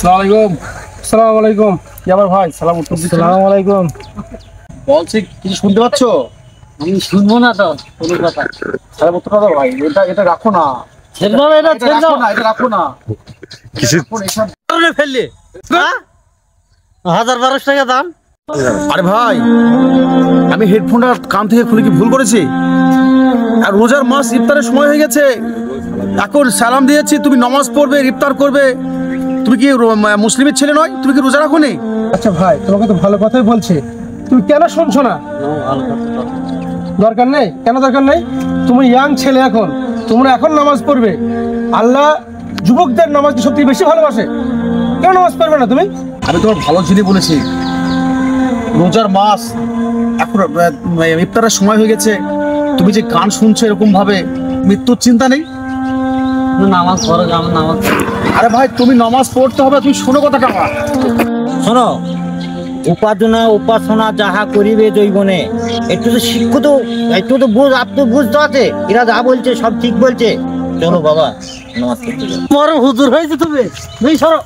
আসসালামু আলাইকুম কি আবার ভাই সালাম আসসালামু আলাইকুম বলছি কিছু শুনতে পাচ্ছ? আমি শুনবো না তো কোনো কথা। সালাম উত্তর দাও ভাই, এটা রাখো না, ছেড়ে দাও, এটা ছেড়ে দাও, এটা রাখো না। কিছু ফেললে 1000-1200 টাকা দাম। আরে ভাই, আমি হেডফোনটা কান থেকে খুলে কি ভুল করেছি? আর রোজার মাস, ইফতারের সময় হয়ে গেছে, এখন সালাম দিয়েছি, তুমি নামাজ পড়বে, ইফতার করবে। তুমি কি মুসলিমের ছেলে নয়? তুমি কি রোজা রাখো নি? আচ্ছা ভাই, তোমাকে তো ভালো কথাই বলছে, তুমি কেন শুনছো না? দরকার নেই, কেন দরকার নেই? তুমি ইয়াং ছেলে, এখন তোমরা এখন নামাজ পড়বে। আল্লাহ যুবকদের নামাজকে সত্যি বেশি ভালোবাসে, কেন নামাজ পড়বে না তুমি? আমি তোমার ভালো জিনিস বলেছি, রোজার মাস, এখন ইফতারের সময় হয়ে গেছে, তুমি যে গান শুনছো এরকম ভাবে, মৃত্যুর চিন্তা নেই? নামাজ পড়ো, আমার নামাজ। আরে ভাই, তুমি নামাজ পড়তে হবে, তুমি শোনো কথাটা আমার। শোনো, উপার্জনা উপাসনা যাহা করিবে জৈবনে, একটু তো শিক্ষিত, একটু তো বুঝতে আছে, এরা যা বলছে সব ঠিক বলছে। চলো বাবা, নামাজ পড়তে যাও। তোমার হুজুর হয়েছে তুমি, তুমি সরো।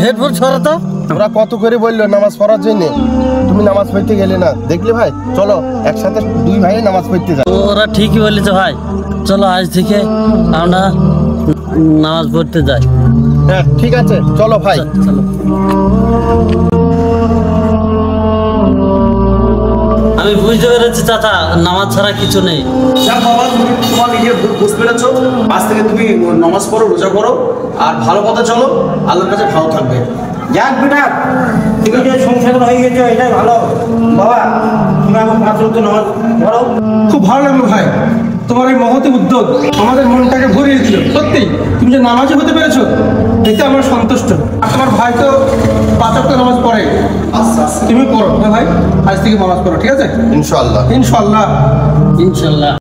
হেডফোন সরা তো। ওরা কত করে বললো নামাজ পড়ার জন্য, তুমি নামাজ পড়তে গেলে না, দেখলে ভাই? চলো একসাথে দুই ভাই নামাজ পড়তে যাই। ওরা ঠিকই বলেছে ভাই, চলো আজ থেকে আমরা নামাজ পড়তে যাই। হ্যাঁ ঠিক আছে, চলো ভাই। চলো। আমি বুঝতে পেরেছি চাচা, নামাজ ছাড়া কিছু নেই। যাক বাবা, তুমি তোমার নিজের ভুল বুঝতে পেরেছো, আজ থেকে তুমি নামাজ পড়ো, রোজা করো, আর ভালো পথে চলো, আল্লাহর কাছে ভালো থাকবে। যাক বেটা, তুমি যে সংসার হয়ে গেছো, এটাই ভালো। বাবা, তুমি এখন 5 ওয়াক্ত নামাজ পড়ো। খুব ভালো লাগলো ভাই, তোমার এই মহতি উদ্যোগ আমাদের মনটাকে ভরিয়ে দিল। সত্যি তুমি যে নামাজি হতে পেরেছো, এতে আমরা সন্তুষ্ট। আর তোমার ভাই তো 5 ওয়াক্ত নামাজ পড়ে, তুমি পড়ো। হ্যাঁ ভাই, আজ থেকে নামাজ পড়ো, ঠিক আছে? ইনশাআল্লাহ। ইনশাআল্লাহ। ইনশাল্লাহ।